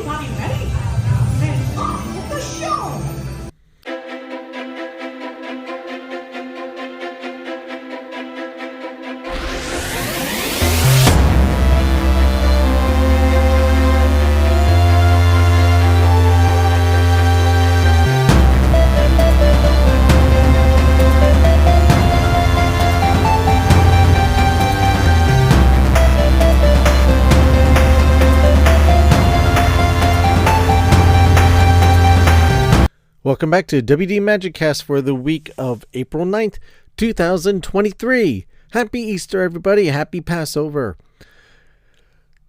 everybody ready? Then on with the show! Welcome back to WD Magic Cast for the week of April 9th, 2023. Happy Easter, everybody. Happy Passover.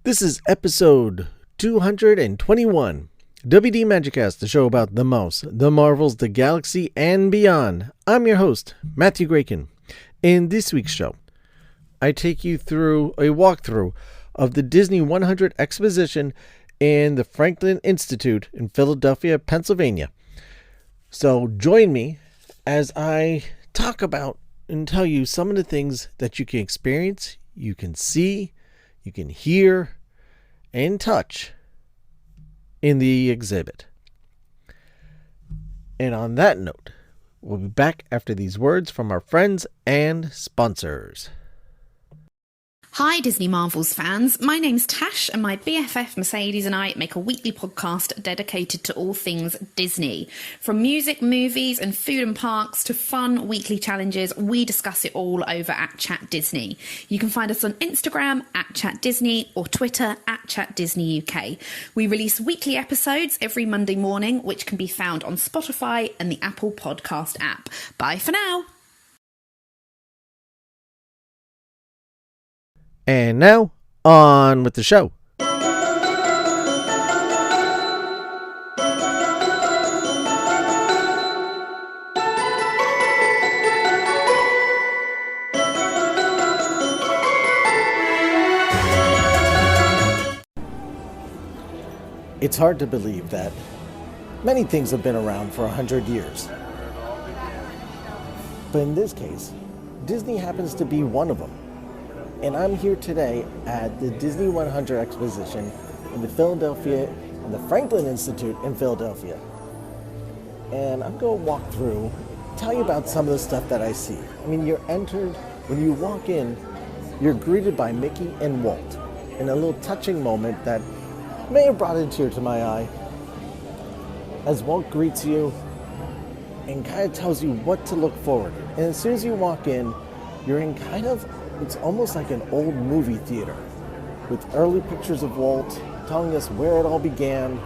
This is episode 221. WD Magic Cast, the show about the mouse, the Marvels, the galaxy, and beyond. I'm your host, Matthew Gracon. In this week's show, I take you through a walkthrough of the Disney 100 exposition in the Franklin Institute in Philadelphia, Pennsylvania. So join me as I talk about and tell you some of the things that you can experience, you can see, you can hear, and touch in the exhibit. And on that note, we'll be back after these words from our friends and sponsors. Hi Disney Marvels fans, my name's Tash and my BFF Mercedes and I make a weekly podcast dedicated to all things Disney. From music, movies and food and parks to fun weekly challenges, we discuss it all over at Chat Disney. You can find us on Instagram at Chat Disney or Twitter at Chat Disney UK. We release weekly episodes every Monday morning, which can be found on Spotify and the Apple Podcast app. Bye for now. And now, on with the show. It's hard to believe that many things have been around for 100 years. But in this case, Disney happens to be one of them. And I'm here today at the Disney 100 exposition in the Franklin Institute in Philadelphia. And I'm going to walk through, tell you about some of the stuff that I see. I mean, when you walk in, you're greeted by Mickey and Walt in a little touching moment that may have brought a tear to my eye as Walt greets you and kind of tells you what to look forward to. And as soon as you walk in, you're in it's almost like an old movie theater with early pictures of Walt telling us where it all began.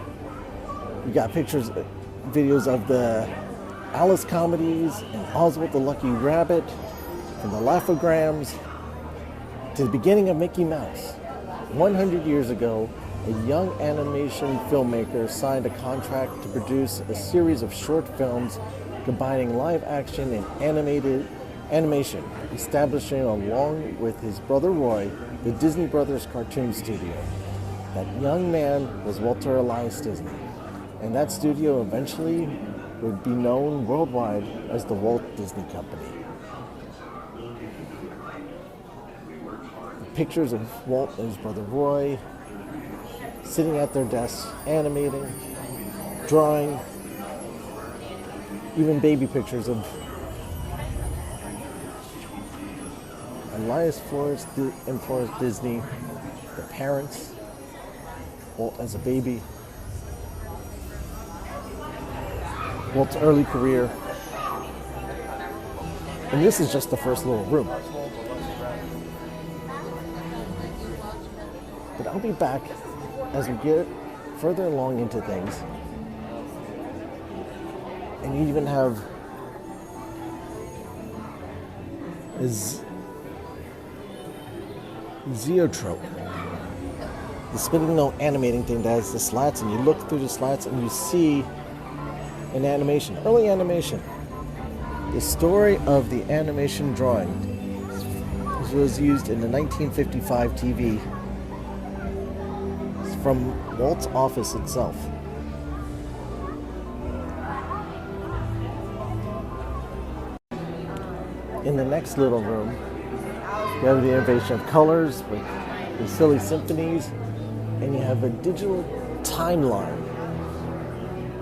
You got videos of the Alice comedies and Oswald the Lucky Rabbit, from the Laughograms to the beginning of Mickey Mouse. 100 years ago, a young animation filmmaker signed a contract to produce a series of short films combining live action and animation, establishing along with his brother Roy, the Disney Brothers Cartoon Studio. That young man was Walter Elias Disney, and that studio eventually would be known worldwide as the Walt Disney Company. The pictures of Walt and his brother Roy sitting at their desks, animating, drawing, even baby pictures of Elias and Florence Disney, the parents, Walt as a baby, Walt's early career, and this is just the first little room. But I'll be back as we get further along into things, and you even have Zeotrope, the spinning note animating thing that has the slats, and you look through the slats and you see an animation, early animation. The story of the animation drawing was used in the 1955 TV from Walt's office itself. In the next little room, you have the innovation of colors with the silly symphonies, and you have a digital timeline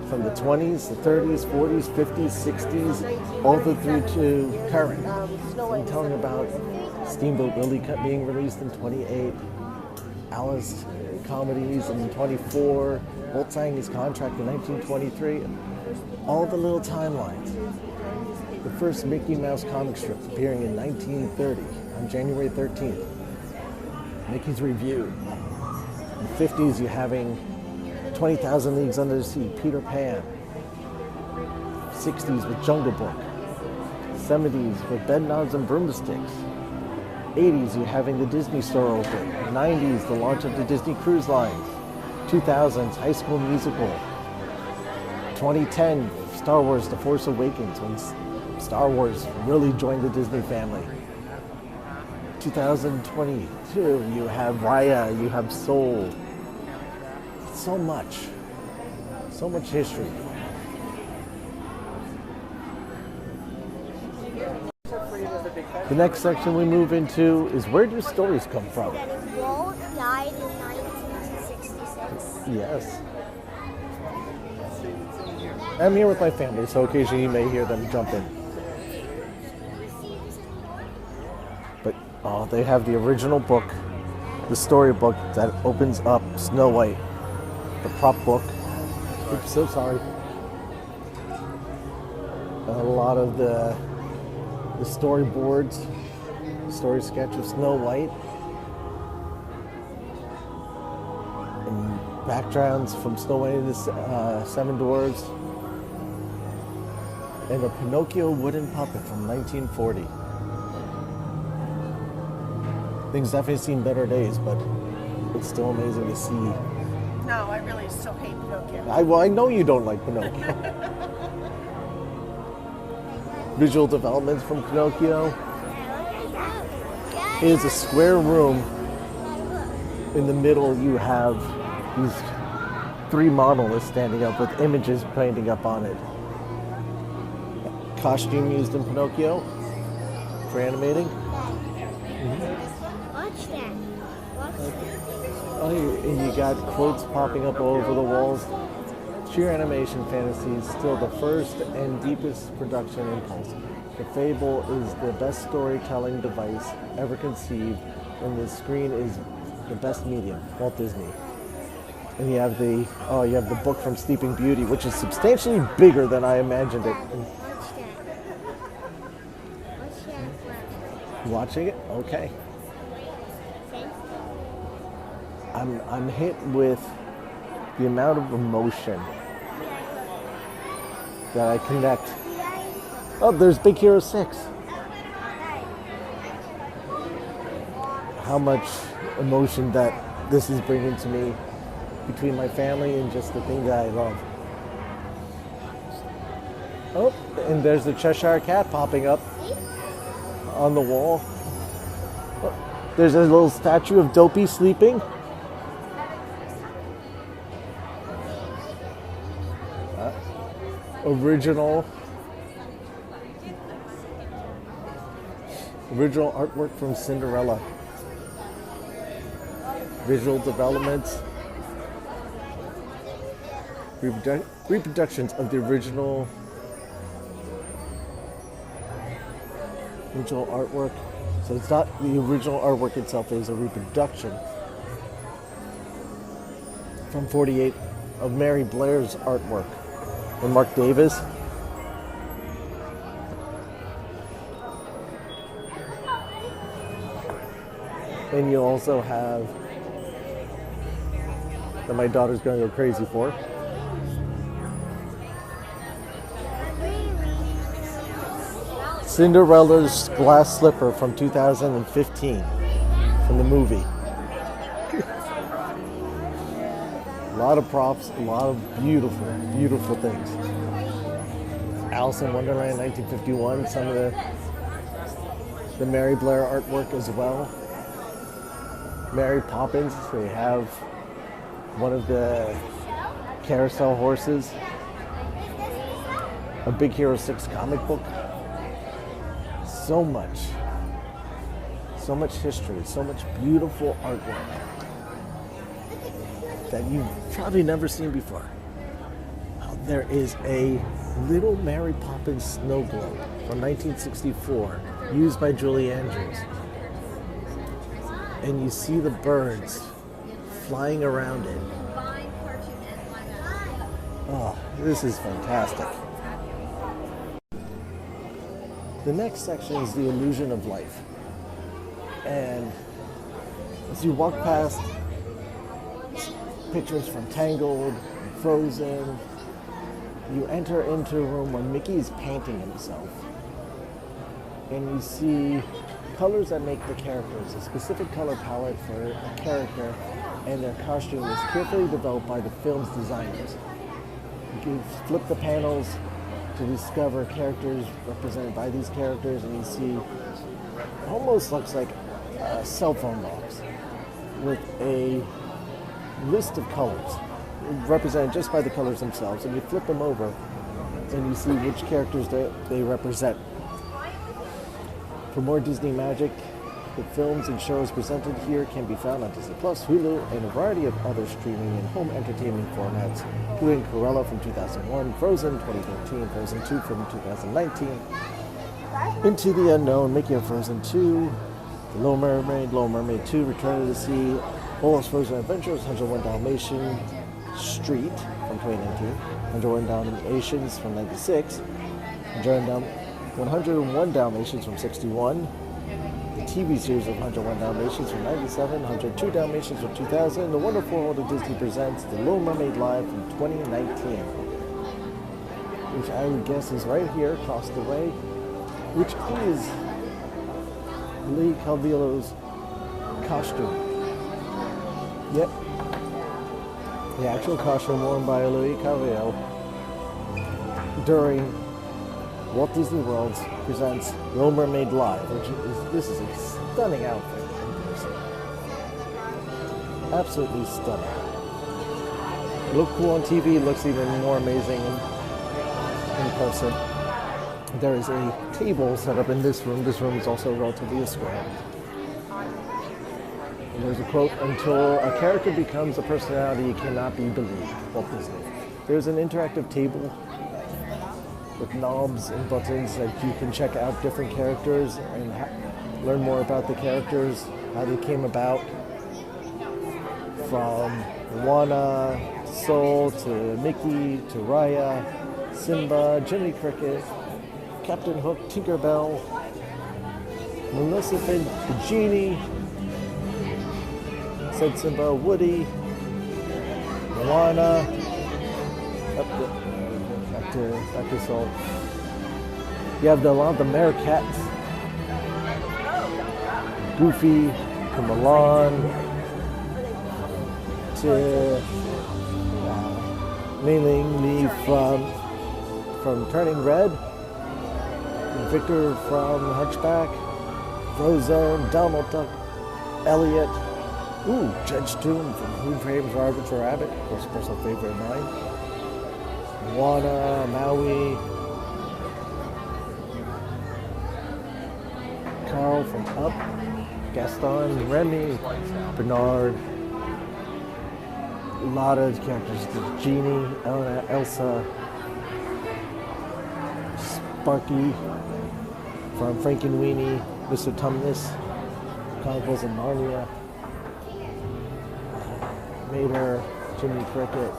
from the 20s, the 30s, 40s, 50s, 60s, all the through to current. I'm telling about Steamboat Willie being released in 28, Alice comedies in 24, Walt signing his contract in 1923, all the little timelines. The first Mickey Mouse comic strip appearing in 1930 on January 13th. Mickey's Review. In the 50s, you're having 20,000 Leagues Under the Sea, Peter Pan. 60s with Jungle Book. 70s with Bedknobs and Broomsticks. 80s, you're having the Disney Store open. 90s, the launch of the Disney Cruise Lines. 2000s, High School Musical. 2010, Star Wars The Force Awakens, when Star Wars really joined the Disney family. 2022, you have Raya, you have Soul. So much history. The next section we move into is where do stories come from? Walt died in 1966. Yes. I'm here with my family, so occasionally you may hear them jump in. But they have the original book, the storybook that opens up Snow White, the prop book. Oops, so sorry. A lot of the storyboards, story sketch of Snow White, and backgrounds from Snow White and the Seven Dwarfs, and a Pinocchio wooden puppet from 1940. Things definitely seen better days, but it's still amazing to see. No, I really still hate Pinocchio. I know you don't like Pinocchio. Visual developments from Pinocchio. Here's a square room. In the middle, you have these three monoliths standing up with images painting up on it. Costume used in Pinocchio for animating. Watch that. And you got quotes popping up all over the walls. Sheer animation fantasy is still the first and deepest production impulse. The fable is the best storytelling device ever conceived, and the screen is the best medium. Walt Disney. And you have the book from Sleeping Beauty, which is substantially bigger than I imagined it. Watching it? Okay. I'm hit with the amount of emotion that I connect. Oh, there's Big Hero 6. How much emotion that this is bringing to me between my family and just the thing that I love. Oh, and there's the Cheshire Cat popping up on the wall. Oh, there's a little statue of Dopey sleeping. Original artwork from Cinderella. Visual developments. Reproductions of the original artwork. So it's not the original artwork itself, it is a reproduction from 48 of Mary Blair's artwork. And Mark Davis. And you also have that my daughter's going to go crazy for. Cinderella's glass slipper from 2015 from the movie. A lot of props, a lot of beautiful, beautiful things. Alice in Wonderland, 1951, some of the Mary Blair artwork as well. Mary Poppins, they have one of the carousel horses. A Big Hero 6 comic book. So much history, so much beautiful artwork. that you've probably never seen before. There is a little Mary Poppins snow globe from 1964 used by Julie Andrews. And you see the birds flying around it. Oh, this is fantastic. The next section is the illusion of life. And as you walk past pictures from Tangled, and Frozen, you enter into a room where Mickey is painting himself. And you see colors that make the characters, a specific color palette for a character, and their costume is carefully developed by the film's designers. You can flip the panels to discover characters represented by these characters, and you see almost looks like a cell phone box with a list of colors represented just by the colors themselves, and you flip them over and you see which characters they represent. For more Disney magic, the films and shows presented here can be found on Disney Plus, Hulu, and a variety of other streaming and home entertainment formats, including Cruella from 2001, Frozen 2013, Frozen 2 from 2019, Into the Unknown, Mickey and Frozen 2, The Little Mermaid 2, Return of the Sea, Olaf's Frozen Adventures, 101 Dalmatian Street from 2019, 101 Dalmatians from 96, 101 Dalmatians from 61, the TV series of 101 Dalmatians from 97, 102 Dalmatians from 2000, The Wonderful World of Disney Presents The Little Mermaid Live from 2019, which I would guess is right here across the way, which is Lee Calvillo's costume. Yep. The actual costume worn by Louis Calvillo during Walt Disney World presents Little Mermaid Live, this is a stunning outfit in person. Absolutely stunning. It looked cool on TV, it looks even more amazing in person. There is a table set up in this room. This room is also relatively a square. And there's a quote, "Until a character becomes a personality, it cannot be believed." Walt Disney. There's an interactive table with knobs and buttons that you can check out different characters and learn more about the characters, how they came about, from Moana, Soul, to Mickey, to Raya, Simba, Jiminy Cricket, Captain Hook, Tinkerbell, Maleficent, the Genie, said Simba, Woody, Moana, back to Soul. You have a lot of the Meerkats, Goofy, to Milan, to Mei-Ling Li from Turning Red, Victor from Hunchback, Frozen, Donald Duck, Elliot, Judge Toon from Who Framed Roger Rabbit, of course, a personal favorite of mine. Moana, Maui, Carl from Up, Gaston, Remy, Bernard, a lot of characters, the Genie, Elsa, Sparky from Frankenweenie, Mr. Tumnus, Chronicles of Narnia, Mater, Jiminy Cricket.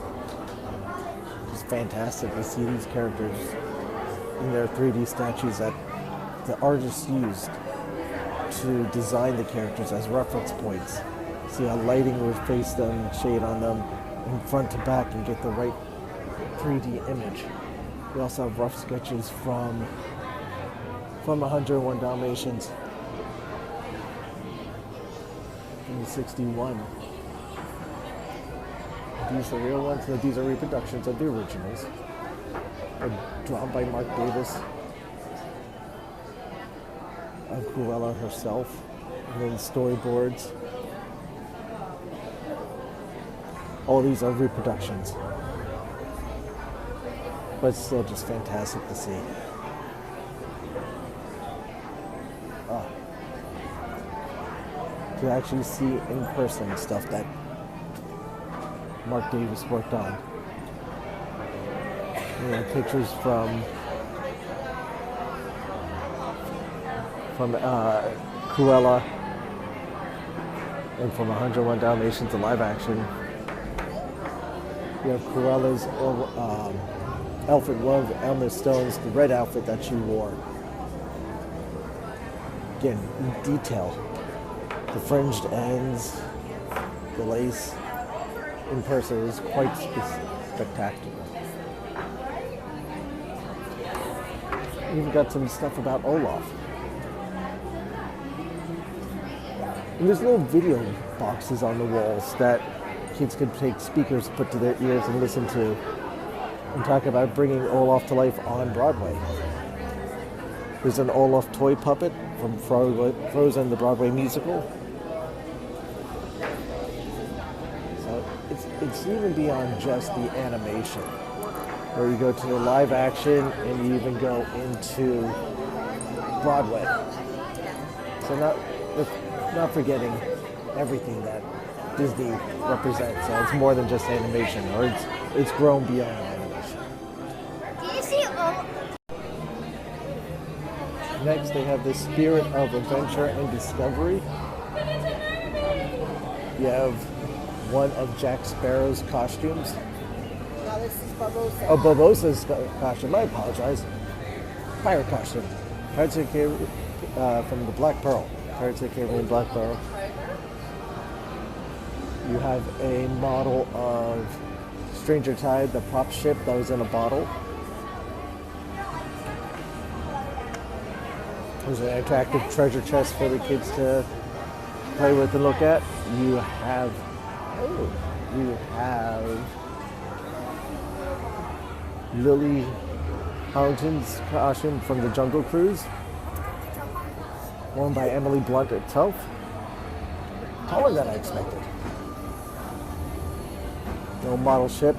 It's fantastic to see these characters in their 3D statues that the artists used to design the characters as reference points. See how lighting would face them, shade on them, from front to back, and get the right 3D image. We also have rough sketches from 101 Dalmatians in 61. These are real ones, but these are reproductions of the originals. They're drawn by Mark Davis of Cruella herself, and then storyboards. All these are reproductions, but it's still just fantastic to see. To actually see in person stuff that Mark Davis worked on. We have pictures from Cruella and from 101 Dalmatians, the live action. You have Cruella's outfit, one of Emma Stone's, the red outfit that she wore. Again, in detail. The fringed ends, the lace. In person is quite spectacular. We've got some stuff about Olaf. And there's little video boxes on the walls that kids could take speakers, put to their ears and listen to, and talk about bringing Olaf to life on Broadway. There's an Olaf toy puppet from Frozen, the Broadway musical. So it's even beyond just the animation, where you go to the live action and you even go into Broadway. So not forgetting everything that Disney represents. So it's more than just animation, or it's grown beyond animation. Do you see Next, they have the spirit of adventure and discovery. You have one of Jack Sparrow's costumes. No, this is Barbosa. Oh, Barbosa's costume. I apologize. Pirate costume. Pirates of the Caribbean from the Black Pearl. Pirates of the Caribbean Black Pearl. You have a model of Stranger Tide, the prop ship that was in a bottle. There's an attractive treasure chest for the kids to play with and look at. You have Lily Harrington's costume from the Jungle Cruise, worn by Emily Blunt itself. Taller than I expected. No model ship,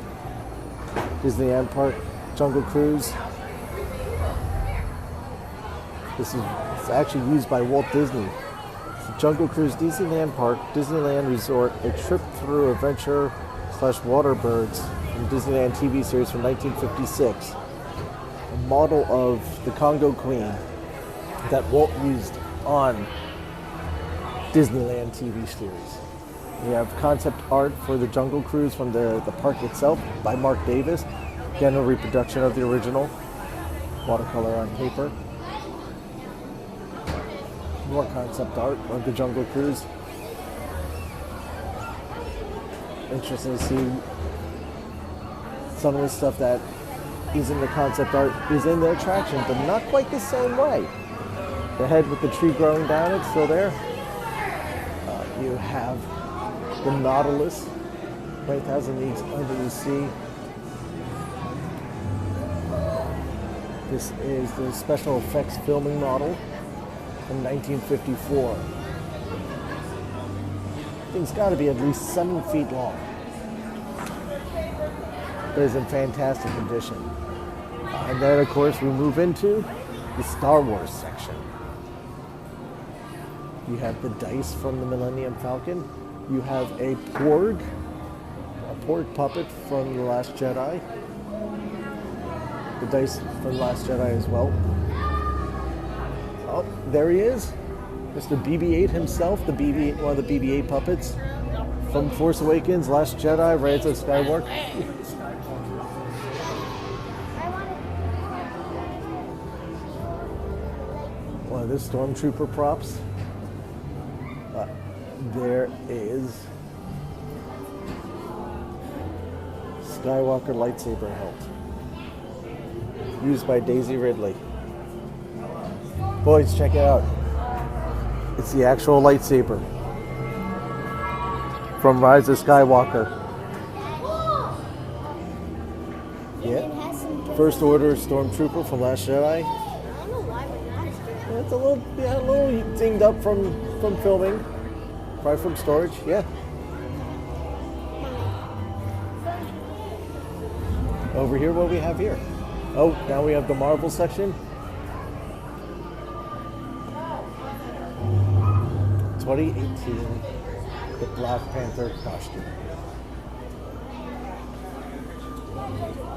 Disneyland Park, Jungle Cruise. This is actually used by Walt Disney. Jungle Cruise, Disneyland Park, Disneyland Resort, a trip through adventure / Waterbirds from Disneyland TV series from 1956. A model of the Congo Queen that Walt used on Disneyland TV series. We have concept art for the Jungle Cruise from the park itself by Mark Davis. Again, a reproduction of the original. Watercolor on paper. More concept art of the Jungle Cruise. Interesting to see some of the stuff that is in the concept art is in the attraction, but not quite the same way. The head with the tree growing down, it's still there. You have the Nautilus, 20,000 Leagues Under the Sea. This is the special effects filming model from 1954. Thing's got to be at least 7 feet long. But it's in fantastic condition. And then, of course, we move into the Star Wars section. You have the dice from the Millennium Falcon. You have a Porg puppet from The Last Jedi. The dice from The Last Jedi as well. Oh, there he is. Mr. BB-8 himself, one of the BB-8 puppets from Force Awakens, Last Jedi, Rise of Skywalker. One of the Stormtrooper props. There is Skywalker lightsaber hilt, used by Daisy Ridley. Boys, check it out. It's the actual lightsaber from Rise of Skywalker. Yeah. First Order Stormtrooper from Last Jedi. It's a little dinged up from filming. Probably from storage, yeah. Over here, what we have here? Oh, now we have the Marvel section. 2018, the Black Panther costume.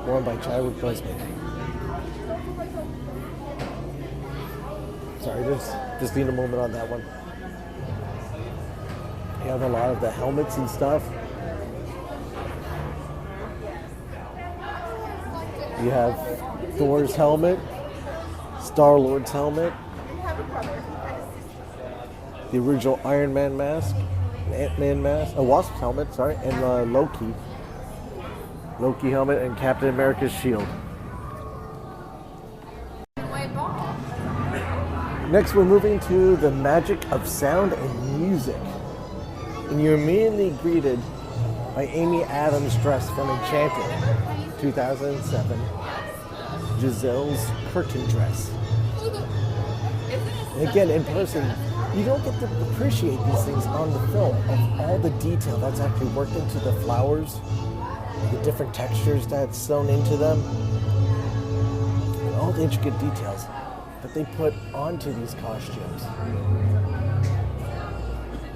worn by Chadwick Boseman. Sorry, just need a moment on that one. You have a lot of the helmets and stuff. You have Thor's helmet, Star-Lord's helmet, the original Iron Man mask, Ant-Man mask, a Wasp helmet, sorry, and Loki helmet, and Captain America's shield. Next, we're moving to the magic of sound and music. And you're immediately greeted by Amy Adams' dress from Enchanted, 2007, Giselle's curtain dress. And again, in person, you don't get to appreciate these things on the film of all the detail that's actually worked into the flowers, the different textures that's sewn into them, and all the intricate details that they put onto these costumes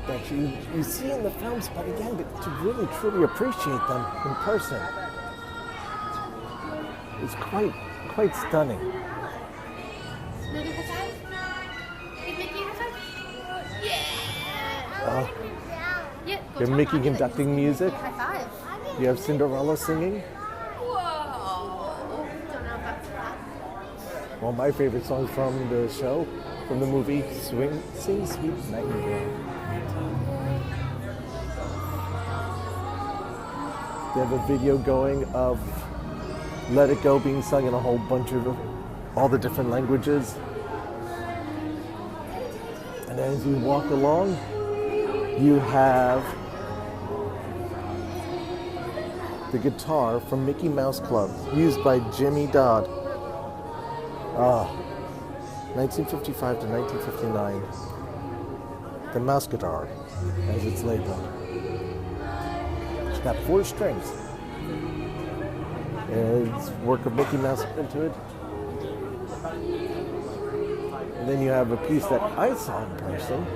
that you see in the films, but again, to really truly appreciate them in person, it's quite stunning. You have Mickey conducting music. You have Cinderella singing. One of my favorite songs from the show, from the movie, Sing Sweet Nightingale. They have a video going of Let It Go being sung in a whole bunch of all the different languages. And as you walk along, you have the guitar from Mickey Mouse Club, used by Jimmy Dodd. 1955 to 1959. The mouse guitar, as it's labeled. It's got 4 strings. It's work of Mickey Mouse into it. And then you have a piece that I saw in person.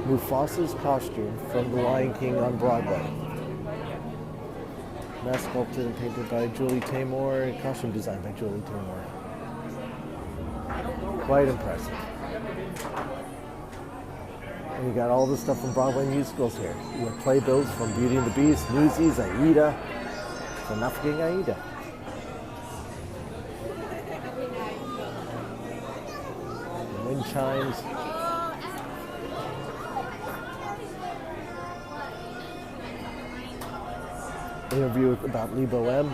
Mufasa's costume from The Lion King on Broadway. Mask sculpted and painted by Julie Taymor, and costume designed by Julie Taymor. Quite impressive. And you got all the stuff from Broadway musicals here. You have playbills from Beauty and the Beast, Newsies, Aida. So not forgetting Aida. Wind chimes. Interview about Lebo M.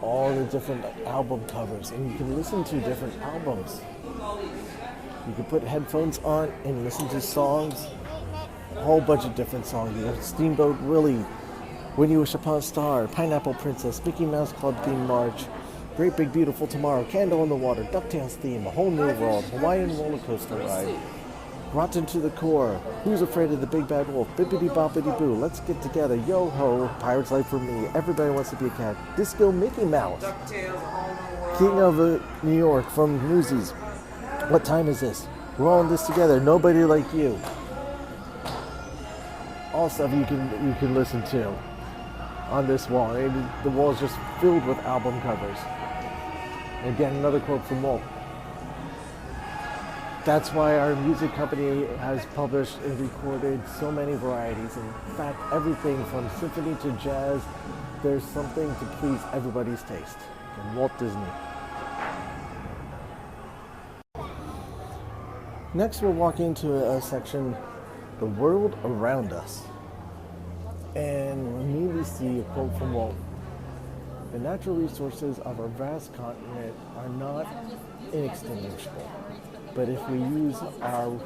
All the different album covers, and you can listen to different albums. You can put headphones on and listen to songs, a whole bunch of different songs. You have Steamboat Willie, When You Wish Upon a Star, Pineapple Princess, Mickey Mouse Club Theme March, Great Big Beautiful Tomorrow, Candle in the Water, DuckTales Theme, A Whole New World, Hawaiian Roller Coaster Ride, Rotten to the Core, Who's Afraid of the Big Bad Wolf, Bippity Boppity Boo, Let's Get Together, Yo Ho, Pirate's Life for Me, Everybody Wants to Be a Cat, Disco Mickey Mouse, King of New York from Newsies, What Time Is This? We're all in this together, Nobody Like You. All stuff you can listen to on this wall. The wall is just filled with album covers. And again, another quote from Walt. That's why our music company has published and recorded so many varieties. In fact, everything from symphony to jazz, there's something to please everybody's taste. From Walt Disney. Next, we're walking into a section, The World Around Us. And we immediately see a quote from Walt. The natural resources of our vast continent are not inextinguishable. But if we use our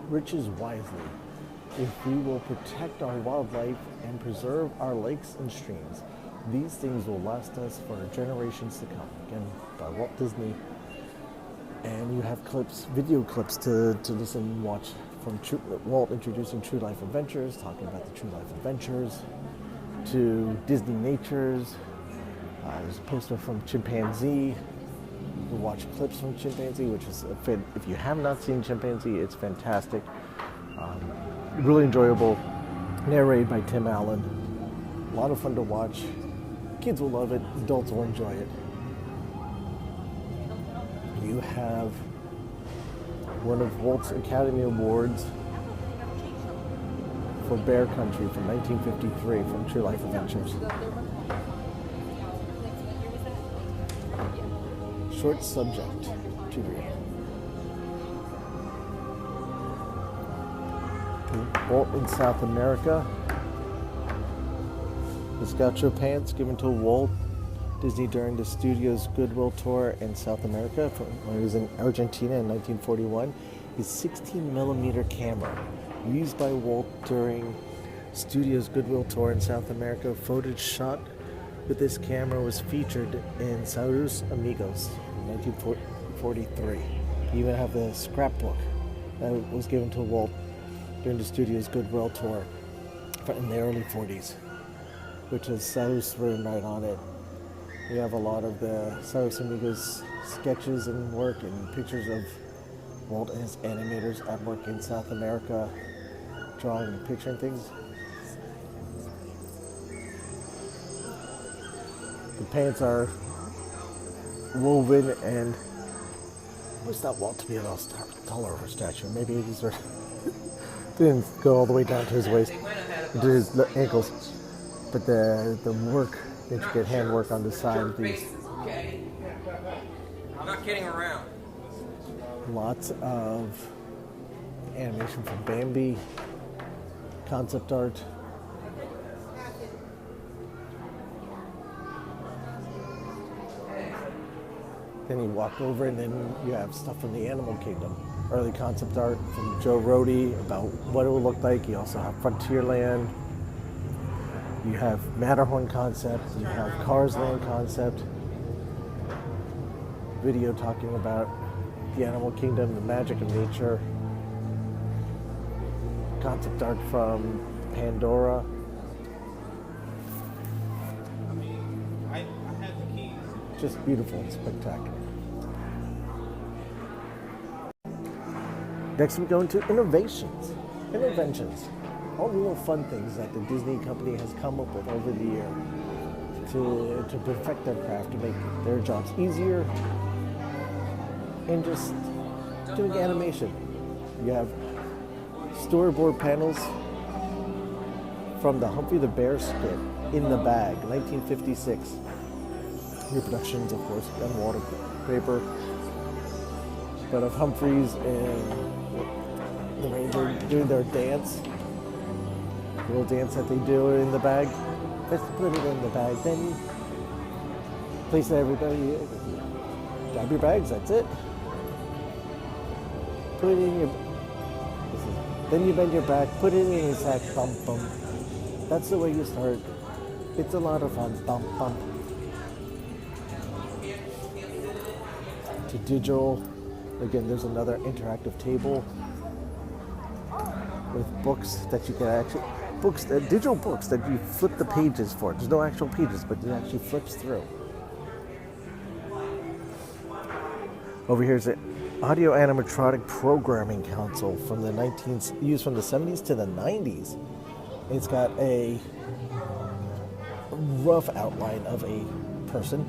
riches wisely, if we will protect our wildlife and preserve our lakes and streams, these things will last us for generations to come. Again, by Walt Disney. And you have video clips to listen and watch from Walt introducing True Life Adventures, talking about the True Life Adventures, to Disney Natures. There's a poster from Chimpanzee. You can watch clips from Chimpanzee, which is if you have not seen Chimpanzee, it's fantastic. really enjoyable. Narrated by Tim Allen. A lot of fun to watch. Kids will love it. Adults will enjoy it. You have one of Walt's Academy Awards for Bear Country from 1953 from True Life Adventures. Short subject to read. Walt in South America. The Gaucho pants given to Walt Disney during the studio's Goodwill tour in South America when he was in Argentina in 1941. His 16mm camera used by Walt during studio's Goodwill tour in South America. Footage shot with this camera was featured in Saludos Amigos in 1943. You even have the scrapbook that was given to Walt during the studio's Goodwill tour in the early 40s, which has Saludos written right on it. We have a lot of the Saludos Amigos sketches and work and pictures of Walt and his animators at work in South America, drawing and picturing things. The pants are woven, and I always thought Walt to be a little taller of a stature. Maybe these are didn't go all the way down to his waist, to his ankles, but the work, intricate handwork on the side of these. I'm not kidding around. Lots of animation from Bambi, concept art. Then you walk over and then you have stuff from the Animal Kingdom. Early concept art from Joe Rohde about what it would look like. You also have Frontierland. You have Matterhorn concept. You have Cars Land concept. Video talking about the Animal Kingdom, the magic of nature. Concept art from Pandora. I had the keys. Just beautiful and spectacular. Next we go into interventions. All the little fun things that the Disney company has come up with over the year to perfect their craft, to make their jobs easier, and just doing animation. You have storyboard panels from the Humphrey the Bear skit, In the Bag, 1956. Reproductions, of course, on waterpaper, but of Humphreys and the Ranger doing their dance, the little dance that they do in the bag. Let's put it in the bag, then place everybody, grab your bags, that's it. Put it in your, then you bend your back, put it in your sack, bump, bump. That's the way you start. It's a lot of fun, bump, bump. To digital, again, there's another interactive table with books that you can actually, digital books that you flip the pages for. There's no actual pages, but it actually flips through. Over here is the Audio Animatronic Programming Console from the used from the 70s to the 90s. It's got a rough outline of a person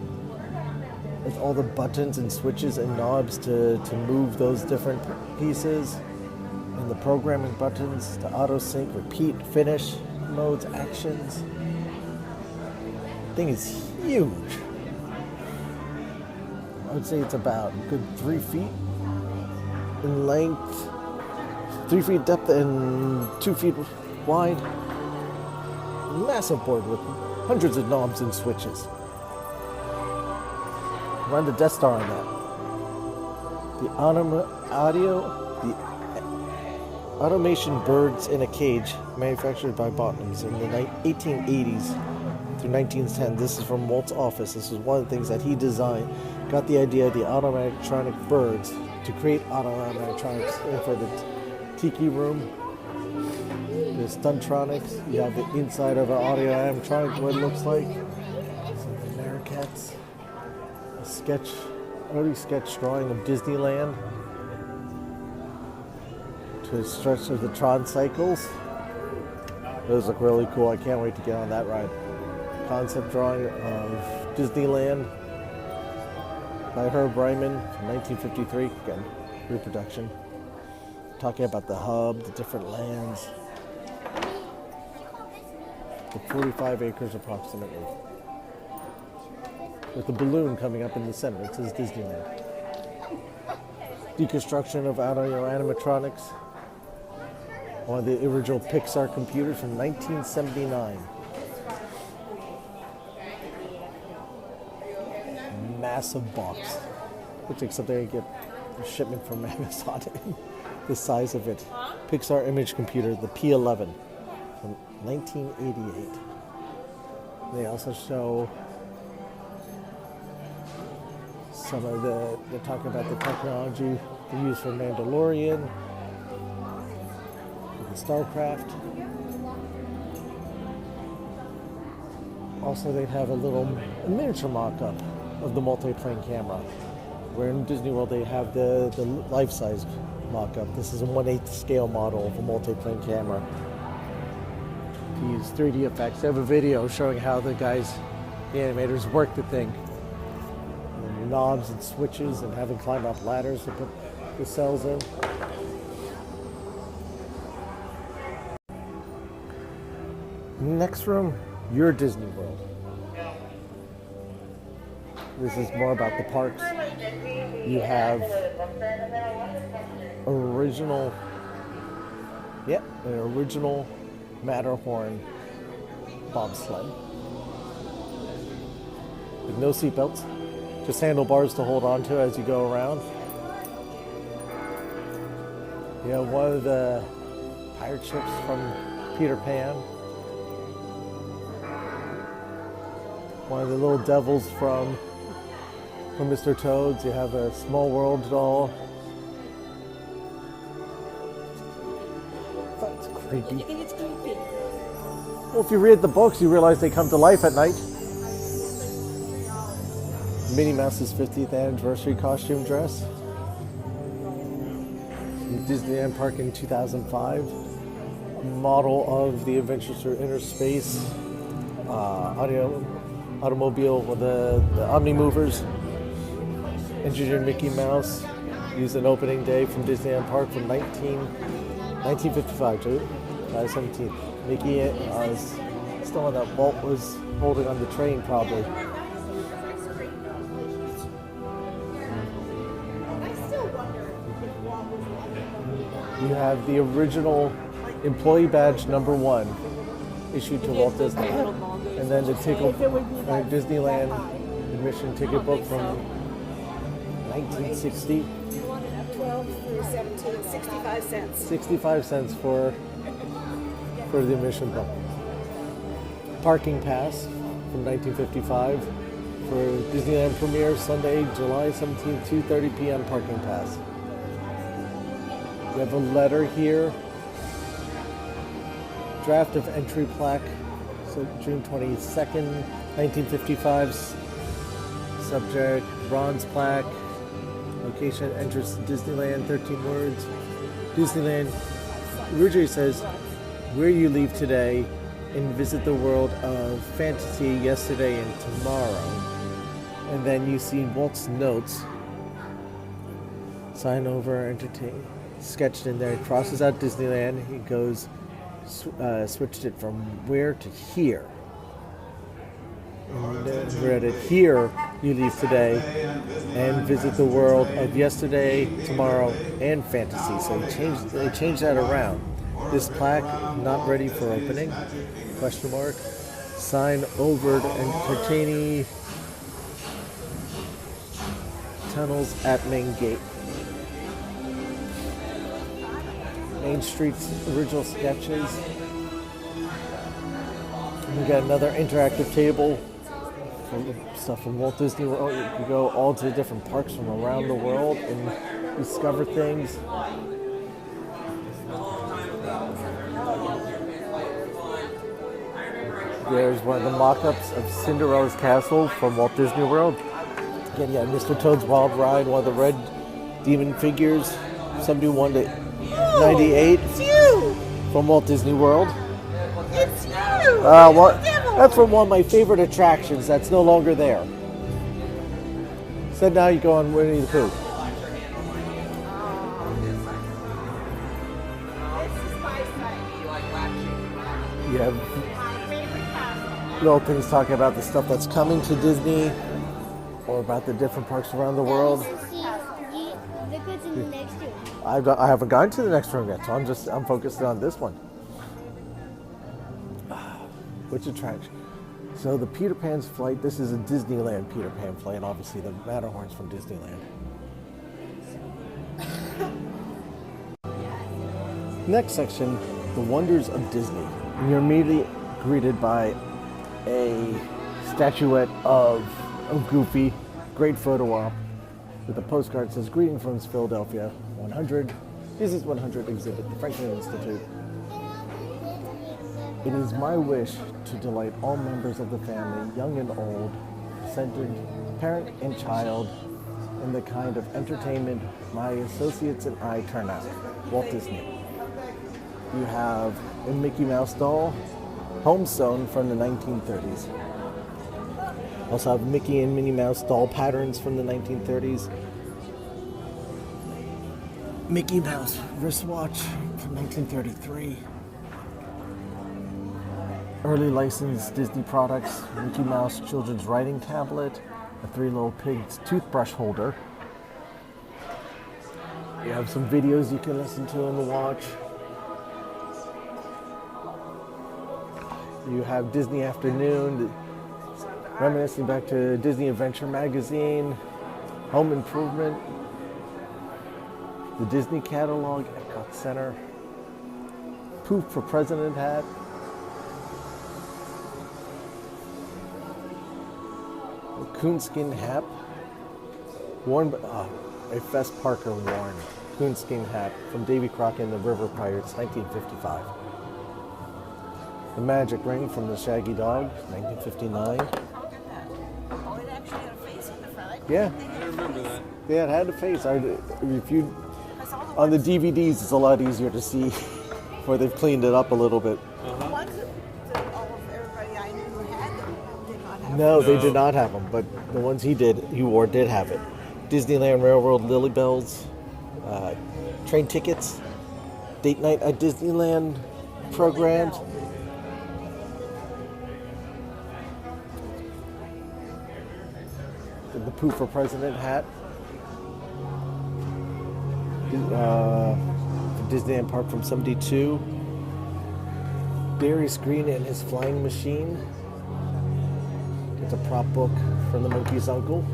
with all the buttons and switches and knobs to move those different pieces, and the programming buttons to auto sync, repeat, finish modes, actions. The thing is huge. I would say it's about a good 3 feet in length, 3 feet depth, and 2 feet wide. Massive board with hundreds of knobs and switches. Run the Death Star on that. The automation birds in a cage, manufactured by Bottoms in the 1880s through 1910. This is from Walt's office. This is one of the things that he designed. Got the idea of the automatronic birds to create automatronics for the Tiki Room. The Stuntronics. You have the inside of an audio animatronic, what it looks like. Some Americats. Early sketch drawing of Disneyland. to a stretch of the Tron cycles. Those look really cool. I can't wait to get on that ride. Concept drawing of Disneyland by Herb Ryman from 1953. Again, reproduction. Talking about the hub, the different lands. The 45 acres approximately. With the balloon coming up in the center. It says Disneyland. Deconstruction of audio animatronics. One of the original Pixar computers from 1979. Massive box. Looks like something I get a shipment from Amazon. The size of it. Pixar image computer, the P11 from 1988. They also show some of they're talking about the technology they use for Mandalorian, the StarCraft. Also, they'd have a miniature mock-up of the multi-plane camera, where in Disney World they have the life-size mock-up. This is a 1/8 scale model of a multi-plane camera. To use 3D effects. They have a video showing how the animators work the thing. And knobs and switches and having climbed up ladders to put the cells in. Next room, your Disney World. This is more about the parks. You have an original Matterhorn bobsled with no seatbelts, just handlebars to hold on to as you go around. You have one of the pirate ships from Peter Pan, one of the little devils from Mr. Toad's. You have a Small World doll. That's creepy. It's creepy. Well, if you read the books, you realize they come to life at night. Minnie Mouse's 50th anniversary costume dress. From Disneyland Park in 2005. A model of the Adventures Through Inner Space automobile with the Omni-Movers. Engineered Mickey Mouse. Used an opening day from Disneyland Park from 1955, July 17th. Mickey is still on that Walt was holding on the train, probably. You have the original employee badge number 1 issued to Walt Disney, and then the Disneyland admission ticket book from 1960. 12 through 17, 65 cents. 65 cents for the admission book. Parking pass from 1955 for Disneyland premiere Sunday, July 17th, 2:30 p.m. parking pass. You have a letter here. Draft of entry plaque, so June 22nd, 1955. Subject, bronze plaque. Location, entrance to Disneyland, 13 words. Disneyland originally says, where you leave today and visit the world of fantasy yesterday and tomorrow. And then you see Walt's notes. Sign over, entertain. Sketched in there. He crosses out Disneyland. He goes, switched it from where to here. And we're at it here. You leave today and visit the world of yesterday, tomorrow, and fantasy. So they changed that around. This plaque not ready for opening? Question mark. Sign over and Pertany tunnels at main gate. Main Street's original sketches. We got another interactive table. Stuff from Walt Disney World. You can go all to the different parks from around the world and discover things. There's one of the mock-ups of Cinderella's castle from Walt Disney World. Again, yeah, Mr. Toad's Wild Ride, one of the red demon figures. Somebody wanted to 98 It's you! from Walt Disney World. It's you! That's from one of my favorite attractions that's no longer there. So now you go on Winnie the Pooh. This is my site. You have My favorite castle. little things talking about the stuff that's coming to Disney or about the different parks around the world. Look what's in the next room. I haven't gone to the next room yet, so I'm focused on this one. Which attraction? So the Peter Pan's flight, this is a Disneyland Peter Pan flight. Obviously the Matterhorn's from Disneyland. Next section, the wonders of Disney. And you're immediately greeted by a statuette of Goofy. Great photo op with a postcard that says, "Greeting from Philadelphia 100. Disney's 100 exhibit, the Franklin Institute. It is my wish to delight all members of the family, young and old, centered, parent and child, in the kind of entertainment my associates and I turn out." Walt Disney. You have a Mickey Mouse doll, home sewn from the 1930s. Also have Mickey and Minnie Mouse doll patterns from the 1930s. Mickey Mouse wristwatch from 1933. Early licensed Disney products, Mickey Mouse children's writing tablet, a Three Little Pigs toothbrush holder. You have some videos you can listen to and watch. You have Disney Afternoon, reminiscing back to Disney Adventure Magazine, Home Improvement, the Disney Catalog, Epcot Center, Poof for President hat, a coonskin hat, worn by a Fess Parker worn coonskin hat from Davy Crockett and the River Pirates, 1955. The Magic Ring from the Shaggy Dog, 1959. Oh, it actually had a face in the front. Yeah, I remember that. yeah, it had a face. On the DVDs, it's a lot easier to see, where they've cleaned it up a little bit. The ones that all of everybody I knew had them did not have No, they did not have them, but the ones he wore did have it. Disneyland Railroad Lily Bells, train tickets, date night at Disneyland programs. The Pooh for President hat. The Disneyland Park from 72. Barry Screen and his flying machine. It's a prop book from the Monkey's Uncle.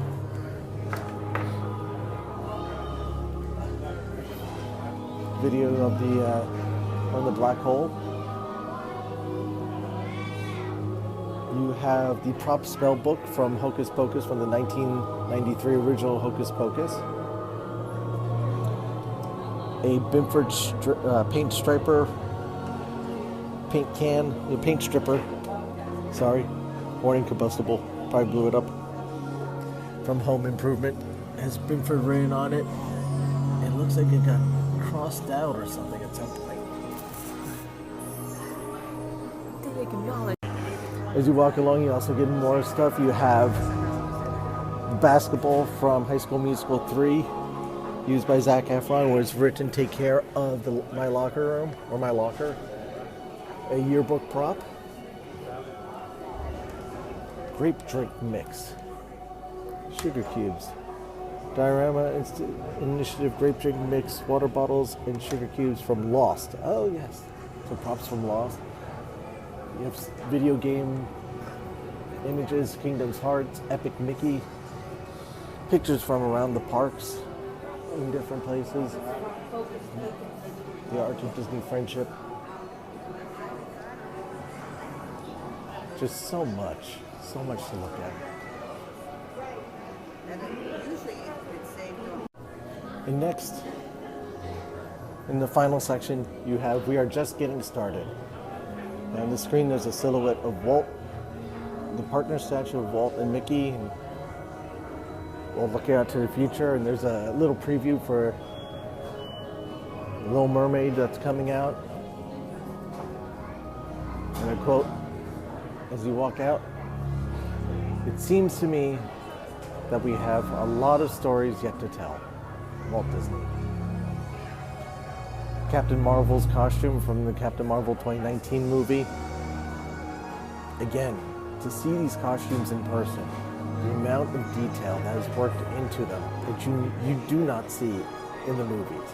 Video of the black hole. You have the prop spell book from Hocus Pocus from the 1993 original Hocus Pocus. A Binford paint striper, paint stripper, warning combustible, probably blew it up. From Home Improvement, has Binford written on it. It looks like it got crossed out or something at some point. As you walk along, you also get more stuff. You have basketball from High School Musical 3, used by Zac Efron, where it's written, "Take care of my locker room," or my locker. A yearbook prop. Grape drink mix. Sugar cubes. Diorama Initiative grape drink mix, water bottles, and sugar cubes from Lost. Oh, yes. So props from Lost. You have video game images, Kingdom's Hearts, Epic Mickey, pictures from around the parks in different places, the Arch of Disney Friendship. Just so much to look at. And next, in the final section, you have We Are Just Getting Started. And on the screen, there's a silhouette of Walt, the partner statue of Walt and Mickey, and we're looking out to the future. And there's a little preview for Little Mermaid that's coming out. And I quote, as you walk out, "It seems to me that we have a lot of stories yet to tell." Walt Disney. Captain Marvel's costume from the Captain Marvel 2019 movie. Again, to see these costumes in person, the amount of detail that is worked into them that you do not see in the movies.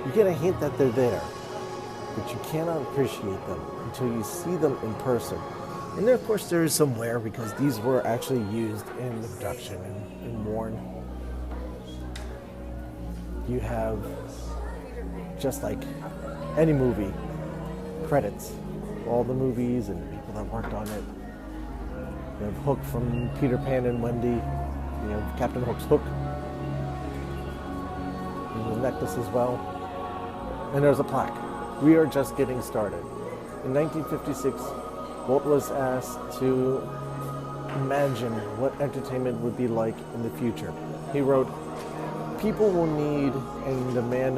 You get a hint that they're there, but you cannot appreciate them until you see them in person. And then, of course, there is some wear because these were actually used in the production and worn. You have, just like any movie, credits, all the movies and people that worked on it. You have Hook from Peter Pan and Wendy. You have Captain Hook's hook. And the necklace as well. And there's a plaque. "We are just getting started." In 1956, Walt was asked to imagine what entertainment would be like in the future. He wrote, "People will need and demand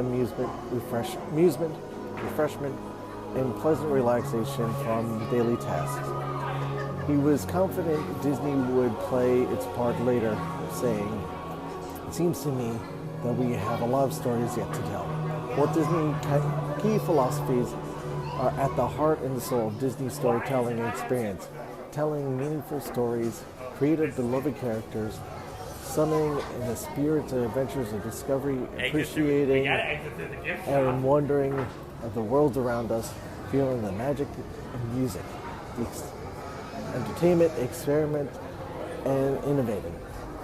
refreshment, and pleasant relaxation from daily tasks." He was confident Disney would play its part later, saying, "It seems to me that we have a lot of stories yet to tell." Walt Disney's key philosophies are at the heart and the soul of Disney's storytelling experience. Telling meaningful stories, creative beloved characters, summoning in the spirits and adventures of discovery, appreciating and wondering at the worlds around us, feeling the magic of music, entertainment, experiment, and innovating.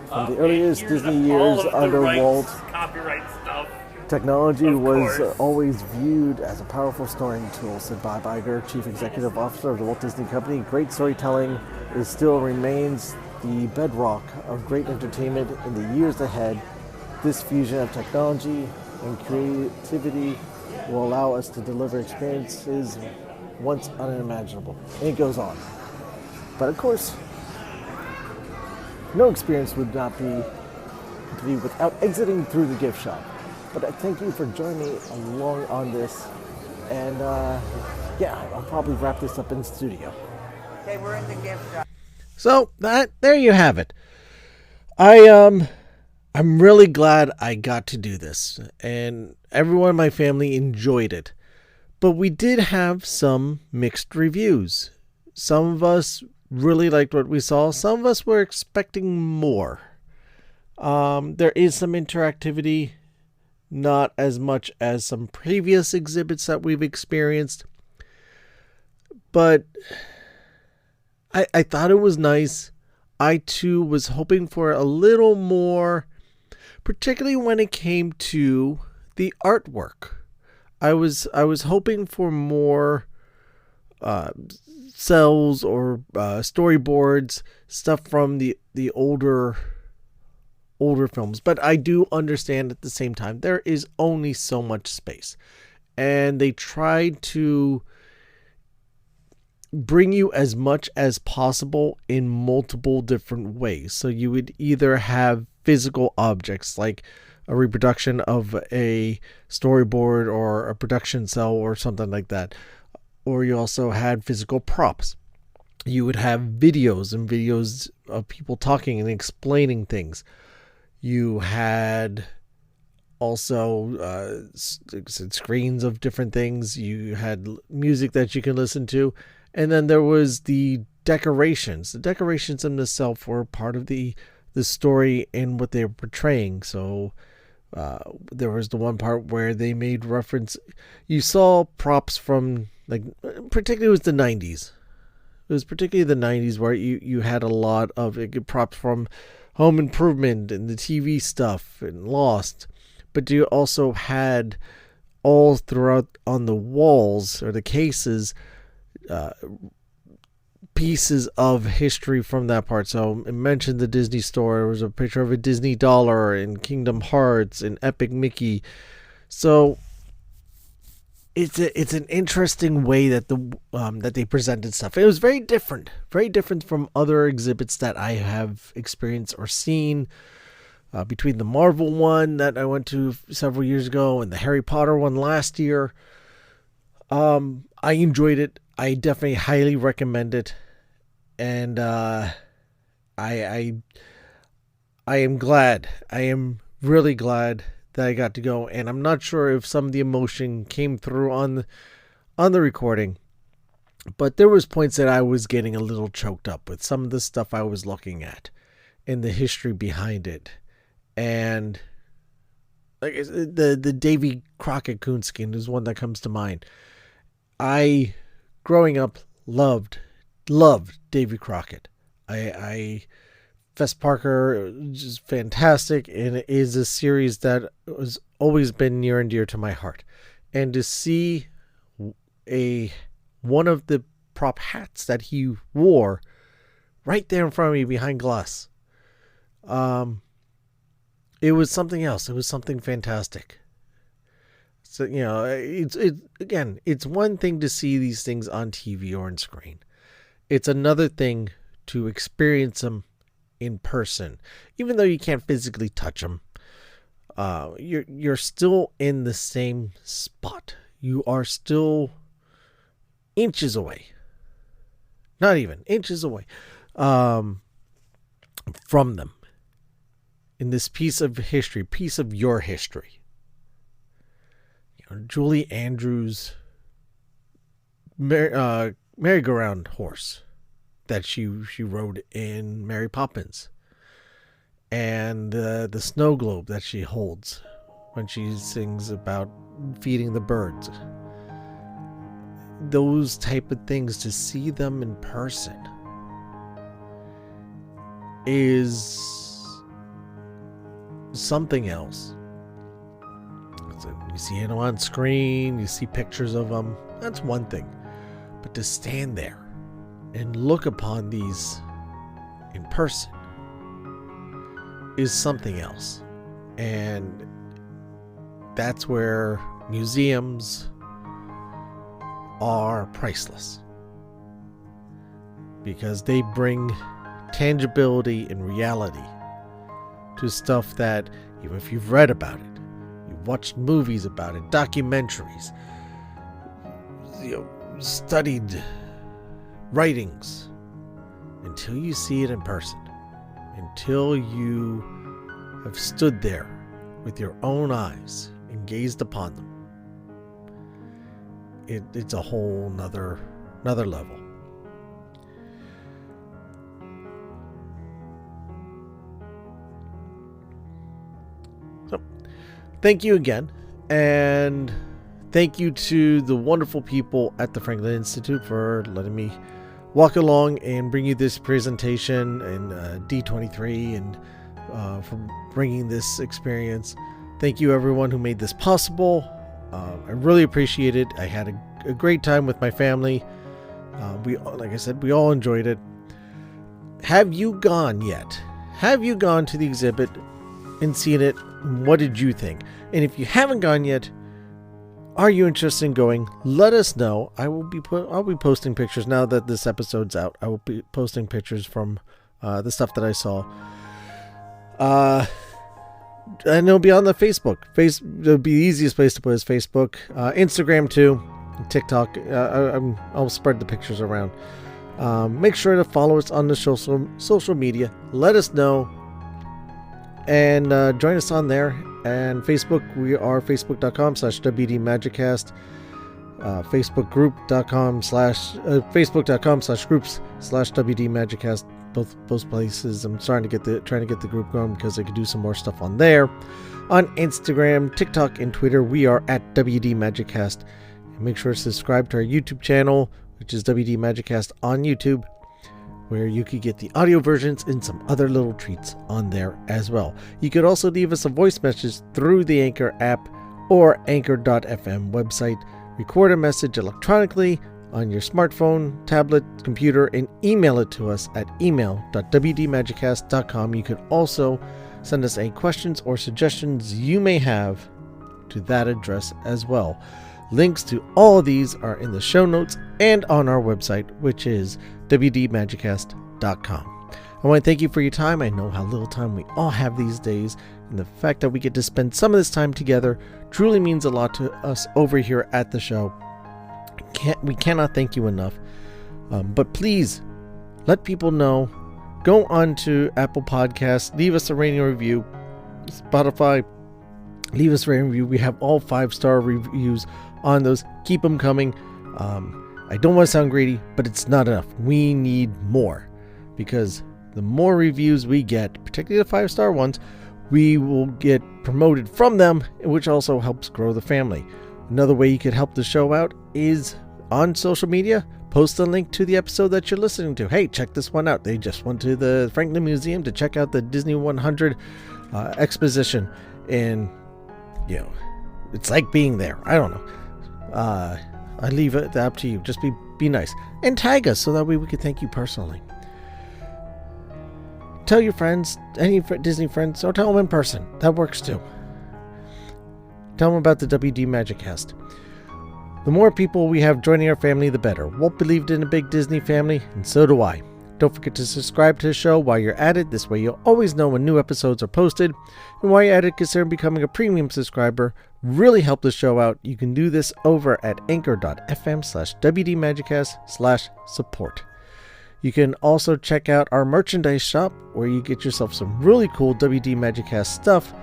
From the earliest Disney years under Walt, copyright stuff. technology was always viewed as a powerful storytelling tool, said Bob Iger, Chief Executive Officer of the Walt Disney Company. Great storytelling still remains the bedrock of great entertainment in the years ahead. This fusion of technology and creativity will allow us to deliver experiences once unimaginable. And it goes on. But of course, no experience would not be complete without exiting through the gift shop. But I thank you for joining me along on this. And I'll probably wrap this up in the studio. Okay, we're in the gift shop. So there you have it. I'm really glad I got to do this, and everyone in my family enjoyed it. But we did have some mixed reviews. Some of us really liked what we saw. Some of us were expecting more. There is some interactivity, not as much as some previous exhibits that we've experienced. But I thought it was nice. I too was hoping for a little more, particularly when it came to the artwork. I was hoping for more cells or storyboards, stuff from the older films. But I do understand at the same time there is only so much space, and they tried to bring you as much as possible in multiple different ways. So you would either have physical objects like a reproduction of a storyboard or a production cell or something like that, or you also had physical props. You would have videos of people talking and explaining things. You had also screens of different things. You had music that you can listen to. And then there was the decorations. The decorations in themselves were part of the story and what they were portraying. So there was the one part where they made reference. You saw props from, like, particularly it was the 90s. It was particularly the 90s where you had a lot of props from Home Improvement and the TV stuff and Lost. But you also had all throughout on the walls or the cases pieces of history from that part. So it mentioned the Disney store. There was a picture of a Disney dollar and Kingdom Hearts and Epic Mickey. So it's an interesting way that that they presented stuff. It was very different from other exhibits that I have experienced or seen. between the Marvel one that I went to several years ago and the Harry Potter one last year. I enjoyed it. I definitely highly recommend it. And I am glad. I am really glad that I got to go. And I'm not sure if some of the emotion came through on the recording, but there was points that I was getting a little choked up with some of the stuff I was looking at and the history behind it. And like the Davy Crockett coonskin is one that comes to mind. I, growing up, loved Davy Crockett. I Fess Parker is just fantastic, and it is a series that has always been near and dear to my heart. And to see one of the prop hats that he wore right there in front of me behind glass, it was something else. It was something fantastic. So, it's one thing to see these things on TV or on screen. It's another thing to experience them in person. Even though you can't physically touch them, you're still in the same spot. You are still inches away. Not even inches away from them. In this piece of history, piece of your history. Julie Andrews' merry-go-round horse that she rode in Mary Poppins, and the snow globe that she holds when she sings about feeding the birds. Those type of things, to see them in person is something else. You see it on screen, you see pictures of them, that's one thing. But to stand there and look upon these in person is something else. And that's where museums are priceless. Because they bring tangibility and reality to stuff that, even if you've read about it, watched movies about it, documentaries, studied writings, until you see it in person, until you have stood there with your own eyes and gazed upon them, it's a whole another level. Thank you again, and thank you to the wonderful people at the Franklin Institute for letting me walk along and bring you this presentation and D23 and for bringing this experience. Thank you everyone who made this possible. I really appreciate it. I had a great time with my family. Like I said, we all enjoyed it. Have you gone yet? Have you gone to the exhibit and seen it? What did you think? And if you haven't gone yet, are you interested in going? Let us know. I'll be posting pictures now that this episode's out. I will be posting pictures from the stuff that I saw. And it'll be on the Facebook. It'll be the easiest place to put is Facebook, Instagram too, TikTok. I'll spread the pictures around. Make sure to follow us on the social media. Let us know. And join us on there. And Facebook, we are facebook.com/WDMagicCast, facebook.com/groups/WDMagicCast. Both places. I'm trying to get the group going because I could do some more stuff on there. On Instagram, TikTok, and Twitter, we are at WDMagicCast. And make sure to subscribe to our YouTube channel, which is WDMagicCast on YouTube, where you could get the audio versions and some other little treats on there as well. You could also leave us a voice message through the Anchor app or Anchor.fm website. Record a message electronically on your smartphone, tablet, computer, and email it to us at email.wdmagiccast.com. You could also send us any questions or suggestions you may have to that address as well. Links to all of these are in the show notes and on our website, which is wdmagiccast.com. I want to thank you for your time. I know how little time we all have these days, and the fact that we get to spend some of this time together truly means a lot to us over here at the show. We cannot thank you enough. But please, let people know. Go on to Apple Podcasts, leave us a rating review. Spotify, leave us a rating review. We have all 5-star reviews on those. Keep them coming. I don't want to sound greedy, but it's not enough. We need more, because the more reviews we get, particularly the 5-star ones, we will get promoted from them, which also helps grow the family. Another way you could help the show out is on social media. Post a link to the episode that you're listening to. Hey, check this one out. They just went to the Franklin Museum to check out the Disney 100 exposition, and it's like being there. I don't know. I leave it up to you. Just be nice and tag us so that way we can thank you personally. Tell your friends, any Disney friends, or tell them in person. That works too. Tell them about the WD Magic Cast. The more people we have joining our family, the better. Walt believed in a big Disney family, and so do I. Don't forget to subscribe to the show while you're at it. This way you'll always know when new episodes are posted. And while you're at it, consider becoming a premium subscriber. Really help the show out. You can do this over at anchor.fm/WDMagicCast/support. You can also check out our merchandise shop, where you get yourself some really cool WD Magic Cast stuff.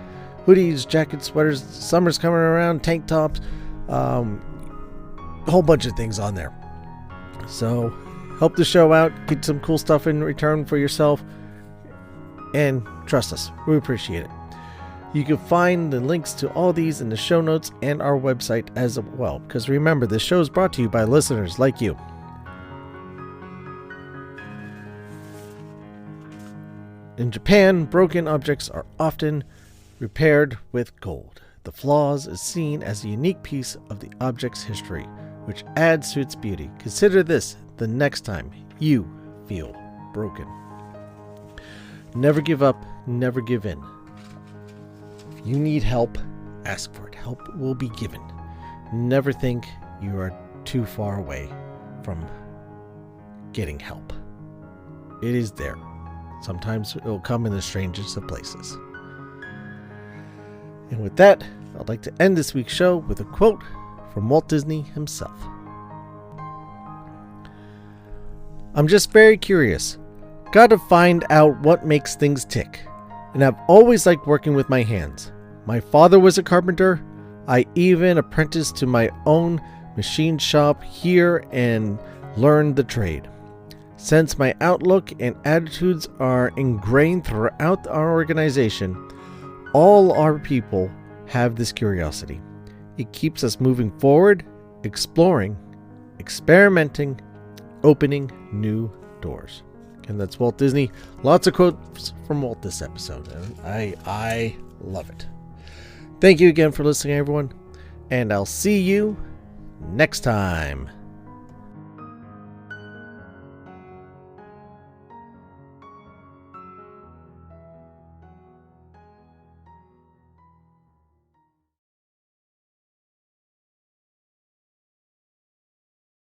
Hoodies, jackets, sweaters, summer's coming around, tank tops, a whole bunch of things on there. So help the show out, get some cool stuff in return for yourself, and trust us, we appreciate it. You can find the links to all these in the show notes and our website as well, because remember, this show is brought to you by listeners like you. In Japan, broken objects are often repaired with gold. The flaws is seen as a unique piece of the object's history, which adds to its beauty. Consider this the next time you feel broken. Never give up, never give in. If you need help, ask for it. Help will be given. Never think you are too far away from getting help. It is there. Sometimes it will come in the strangest of places. And with that, I'd like to end this week's show with a quote from Walt Disney himself. I'm just very curious. Got to find out what makes things tick. And I've always liked working with my hands. My father was a carpenter. I even apprenticed to my own machine shop here and learned the trade. Since my outlook and attitudes are ingrained throughout our organization, all our people have this curiosity. It keeps us moving forward, exploring, experimenting, opening new doors. And that's Walt Disney. Lots of quotes from Walt this episode, and I love it. Thank you again for listening, everyone, and I'll see you next time.